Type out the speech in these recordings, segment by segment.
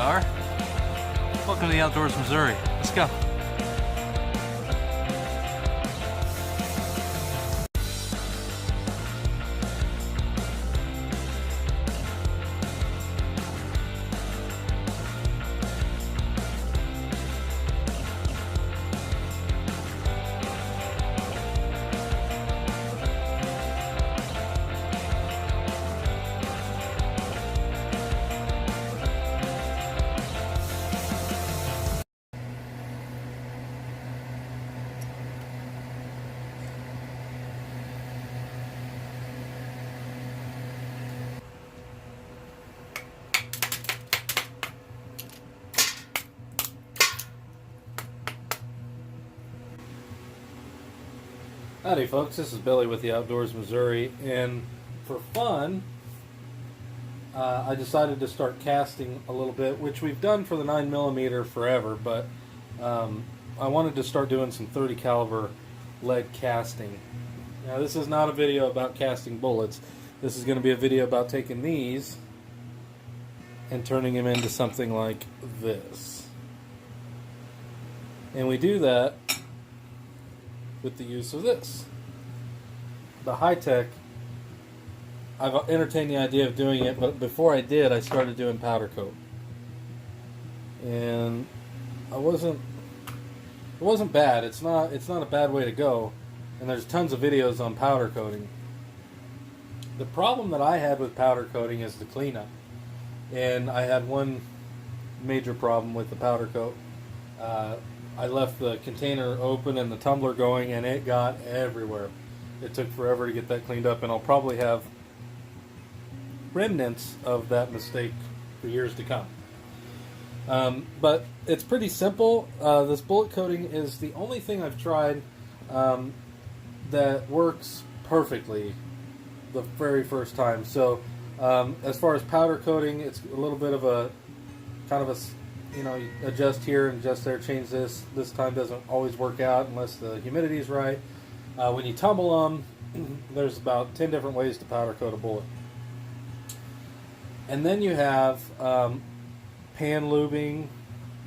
are. Welcome to the Outdoors Missouri. Let's go. Howdy folks, this is Billy with the Outdoors Missouri, and for fun I decided to start casting a little bit, which we've done for the 9mm forever, but I wanted to start doing some 30 caliber lead casting. Now this is not a video about casting bullets. This is going to be a video about taking these and turning them into something like this. And we do that with the use of this. The hi-tek, I've entertained the idea of doing it, but before I did, I started doing powder coat. And it wasn't bad. It's not a bad way to go. And there's tons of videos on powder coating. The problem that I had with powder coating is the cleanup. And I had one major problem with the powder coat. I left the container open and the tumbler going, and it got everywhere. It took forever to get that cleaned up, and I'll probably have remnants of that mistake for years to come. But it's pretty simple. This bullet coating is the only thing I've tried that works perfectly the very first time. So as far as powder coating, it's a little bit of a kind of a, you adjust here and adjust there, change this. This time doesn't always work out unless the humidity is right. When you tumble them, there's about 10 different ways to powder coat a bullet. And then you have pan lubing,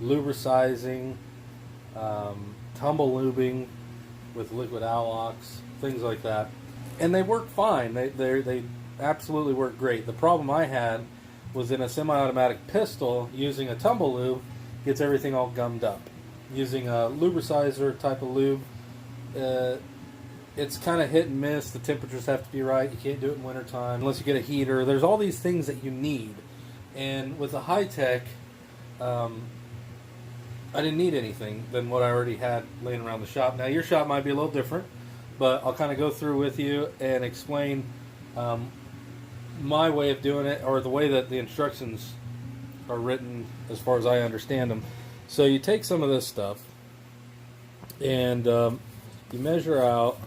lubricizing, tumble lubing with liquid Alox, things like that. And they work fine. They absolutely work great. The problem I had was in a semi-automatic pistol, using a tumble lube gets everything all gummed up. Using a lubricizer type of lube, it's kind of hit and miss. The temperatures have to be right. You can't do it in wintertime unless you get a heater. There's all these things that you need. And with the hi-tek, I didn't need anything than what I already had laying around the shop. Now your shop might be a little different, but I'll kind of go through with you and explain my way of doing it, or the way that the instructions are written as far as I understand them. So you take some of this stuff and you measure out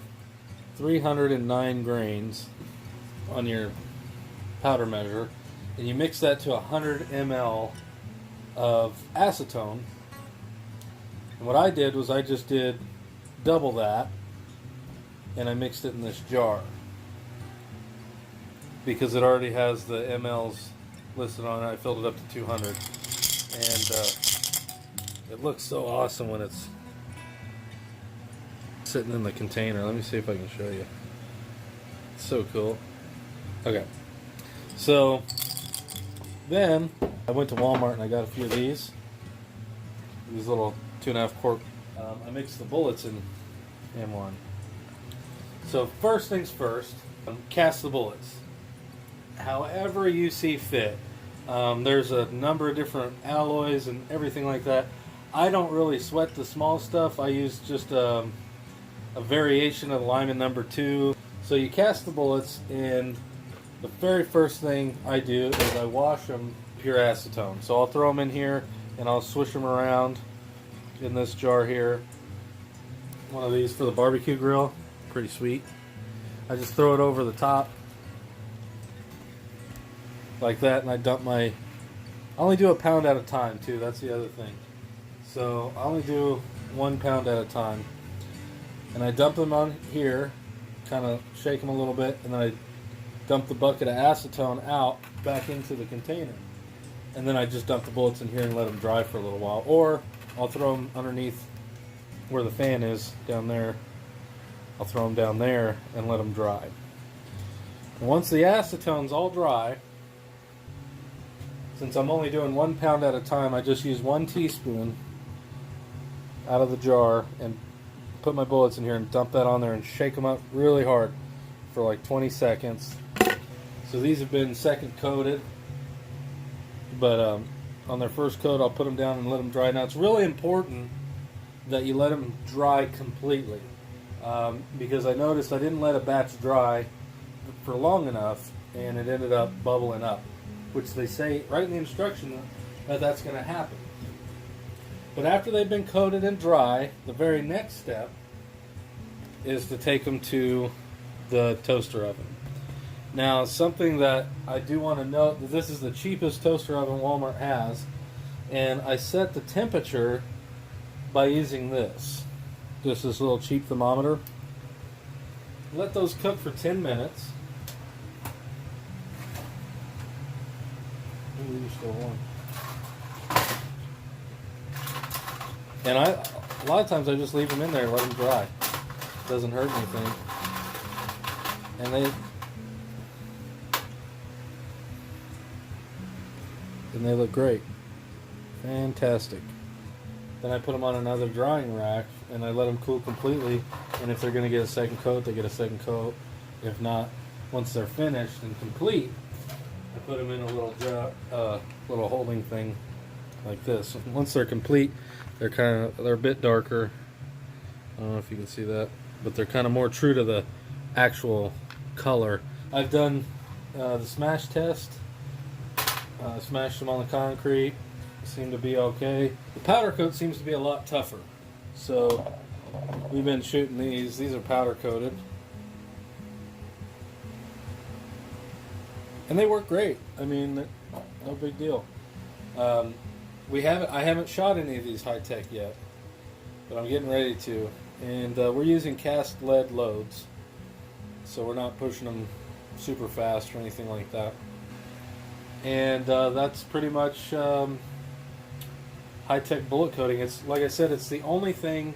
309 grains on your powder measure, and you mix that to 100 ml of acetone. And what I did was I just did double that, and I mixed it in this jar, because it already has the mLs listed on it. I filled it up to 200, and it looks so awesome when it's sitting in the container. Let me see if I can show you. It's so cool. Okay, so then I went to Walmart and I got a few of these little 2.5 quart. I mixed the bullets in one. So first things first, cast the bullets however you see fit. There's a number of different alloys and everything like that. I don't really sweat the small stuff. I use just a variation of Lyman number 2. So you cast the bullets, and the very first thing I do is I wash them pure acetone. So I'll throw them in here and I'll swish them around in this jar here. One of these for the barbecue grill, pretty sweet. I just throw it over the top like that, and I dump I only do a pound at a time too. That's the other thing. So I only do 1 pound at a time, and I dump them on here, kind of shake them a little bit, and then I dump the bucket of acetone out back into the container. and then I just dump the bullets in here and let them dry for a little while. Or I'll throw them underneath where the fan is down there. I'll throw them down there and let them dry. And once the acetone's all dry, since I'm only doing 1 pound at a time, I just use 1 teaspoon out of the jar and put my bullets in here and dump that on there and shake them up really hard for like 20 seconds. So these have been second coated, but on their first coat I'll put them down and let them dry. Now it's really important that you let them dry completely, because I noticed I didn't let a batch dry for long enough and it ended up bubbling up, which they say right in the instruction that that's going to happen. But after they've been coated and dry, the very next step is to take them to the toaster oven. Now, something that I do want to note, that this is the cheapest toaster oven Walmart has, and I set the temperature by using this. Just this little cheap thermometer. Let those cook for 10 minutes. Ooh, you're still warm. And a lot of times I just leave them in there and let them dry. Doesn't hurt anything. And they look great. Fantastic. Then I put them on another drying rack and I let them cool completely. And if they're going to get a second coat, they get a second coat. If not, once they're finished and complete, I put them in a little little holding thing like this. Once they're complete, they're a bit darker. I don't know if you can see that, but they're kind of more true to the actual color. I've done the smash test. Smashed them on the concrete. Seem to be okay. The powder coat seems to be a lot tougher. So we've been shooting these. These are powder coated. And they work great. I mean, no big deal. I haven't shot any of these hi-tek yet, but I'm getting ready to. And we're using cast lead loads, so we're not pushing them super fast or anything like that. And that's pretty much hi-tek bullet coating. It's like I said, it's the only thing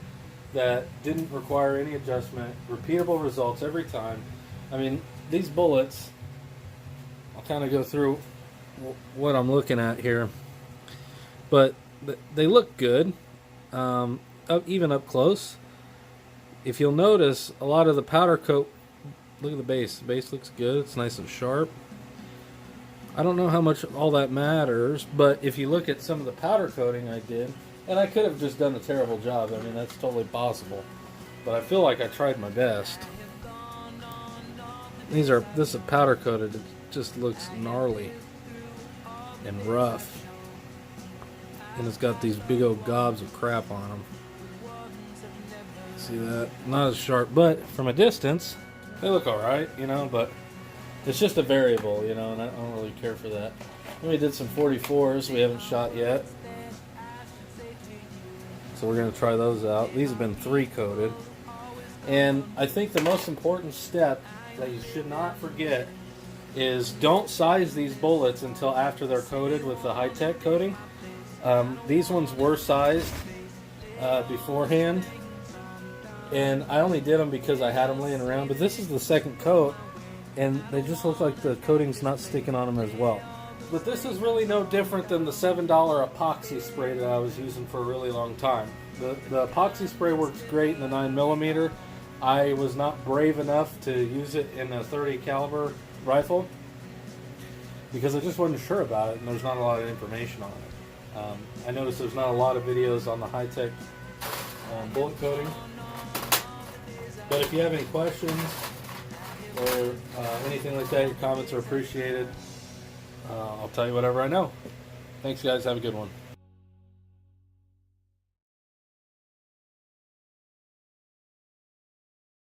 that didn't require any adjustment. Repeatable results every time. I mean, these bullets, I'll kind of go through what I'm looking at here, but they look good, even up close. If you'll notice, a lot of the powder coat, look at the base. The base looks good. It's nice and sharp. I don't know how much all that matters, but if you look at some of the powder coating I did, and I could have just done a terrible job. I mean, that's totally possible, but I feel like I tried my best. This is powder coated. It just looks gnarly and rough, and it's got these big old gobs of crap on them. See that? Not as sharp, but from a distance, they look all right, you know. But it's just a variable, you know, and I don't really care for that. Then we did some 44s we haven't shot yet, so we're going to try those out. These have been 3-coated. And I think the most important step that you should not forget is don't size these bullets until after they're coated with the hi-tek coating. These ones were sized beforehand, and I only did them because I had them laying around, but this is the second coat, and they just look like the coating's not sticking on them as well. But this is really no different than the $7 epoxy spray that I was using for a really long time. The epoxy spray works great in the 9mm. I was not brave enough to use it in a .30 caliber rifle because I just wasn't sure about it, and there's not a lot of information on it. I noticed there's not a lot of videos on the hi-tek bullet coating. But if you have any questions or anything like that, your comments are appreciated. I'll tell you whatever I know. Thanks, guys. Have a good one.